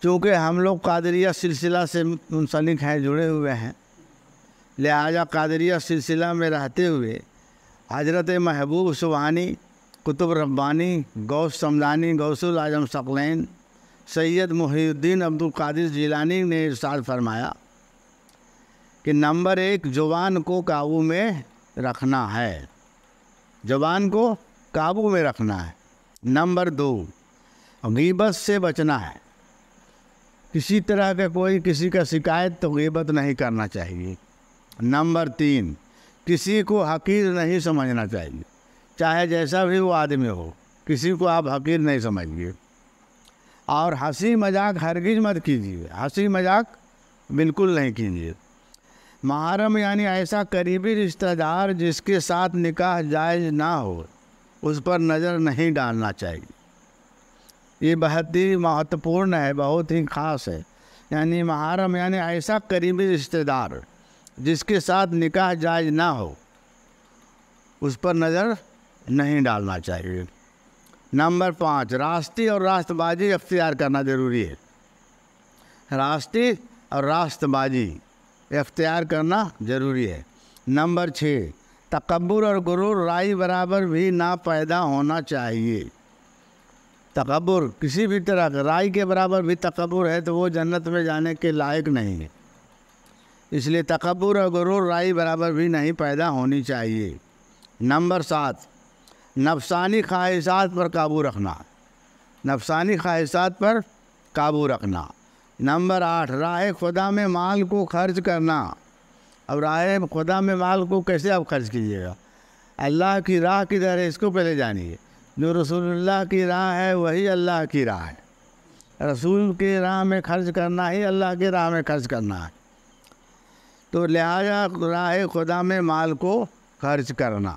چونکہ ہم لوگ قادریہ سلسلہ سے منسلک ہیں، جڑے ہوئے ہیں، لہٰذا قادریہ سلسلہ میں رہتے ہوئے حضرت محبوب سبحانی، قطب ربانی، غوث سمدانی، غوث العظم ثقلین سید محی الدین عبد القادر جیلانی نے ارشاد فرمایا کہ نمبر 1 زبان کو قابو میں رکھنا ہے، زبان کو قابو میں رکھنا ہے۔ نمبر 2 غیبت سے بچنا ہے، کسی طرح کا کوئی کسی کا شکایت تو غیبت نہیں کرنا چاہیے۔ نمبر 3 کسی کو حقیر نہیں سمجھنا چاہیے، چاہے جیسا بھی وہ آدمی ہو، کسی کو آپ حقیر نہیں سمجھیے۔ اور ہنسی مذاق ہرگز مت کیجیے، ہنسی مذاق بالکل نہیں کیجیے۔ محرم یعنی ایسا قریبی رشتہ دار جس کے ساتھ نکاح جائز نہ ہو، اس پر نظر نہیں ڈالنا چاہیے۔ یہ بہت ہی مہتوپورن ہے، بہت ہی خاص ہے۔ یعنی محرم یعنی ایسا قریبی رشتہ دار جس کے ساتھ نکاح جائز نہ ہو، اس پر نظر نہیں ڈالنا چاہیے۔ نمبر 5 راستی اور راست بازی اختیار کرنا ضروری ہے، راستی اور راست بازی اختیار کرنا ضروری ہے۔ نمبر 6 تکبر اور غرور رائے برابر بھی نہ پیدا ہونا چاہیے۔ تکبر کسی بھی طرح کا رائے کے برابر بھی تکبر ہے تو وہ جنت میں جانے کے لائق نہیں ہے، اس لیے تکبر اور غرور رائے برابر بھی نہیں پیدا ہونی چاہیے۔ نمبر 7 نفسانی خواہشات پر قابو رکھنا، نفسانی خواہشات پر قابو رکھنا۔ نمبر 8 راہ خدا میں مال کو خرچ کرنا۔ اب راہ خدا میں مال کو کیسے آپ خرچ کیجیے گا؟ اللہ کی راہ کدھر ہے اس کو پہلے جانیے۔ جو رسول اللہ کی راہ ہے وہی اللہ کی راہ ہے، رسول کی راہ میں خرچ کرنا ہی اللہ کی راہ میں خرچ کرنا ہے، تو لہذا راہ خدا میں مال کو خرچ کرنا۔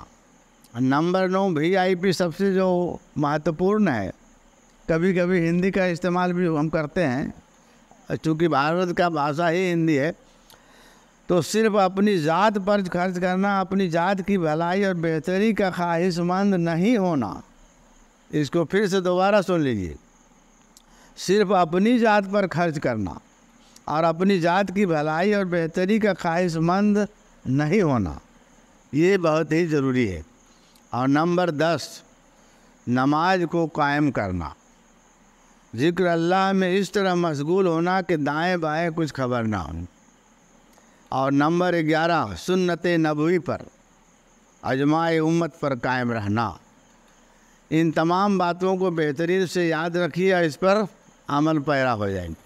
نمبر 9 VIP سب سے جو مہتوپورن ہے، کبھی کبھی ہندی کا استعمال بھی ہم کرتے ہیں، چونکہ بھارت کا بھاشا ہی ہندی ہے، تو صرف اپنی ذات پر خرچ کرنا، اپنی ذات کی بھلائی اور بہتری کا خواہش مند نہیں ہونا۔ اس کو پھر سے دوبارہ سن لیجیے، صرف اپنی ذات پر خرچ کرنا اور اپنی ذات کی بھلائی اور بہتری کا خواہش مند نہیں ہونا، یہ بہت ہی ضروری ہے۔ اور نمبر 10 نماز کو قائم کرنا، ذکر اللہ میں اس طرح مشغول ہونا کہ دائیں بائیں کچھ خبر نہ ہو۔ اور نمبر 11 سنت نبوی پر، اجماع امت پر قائم رہنا۔ ان تمام باتوں کو بہترین سے یاد رکھیے اور اس پر عمل پیرا ہو جائیں گے۔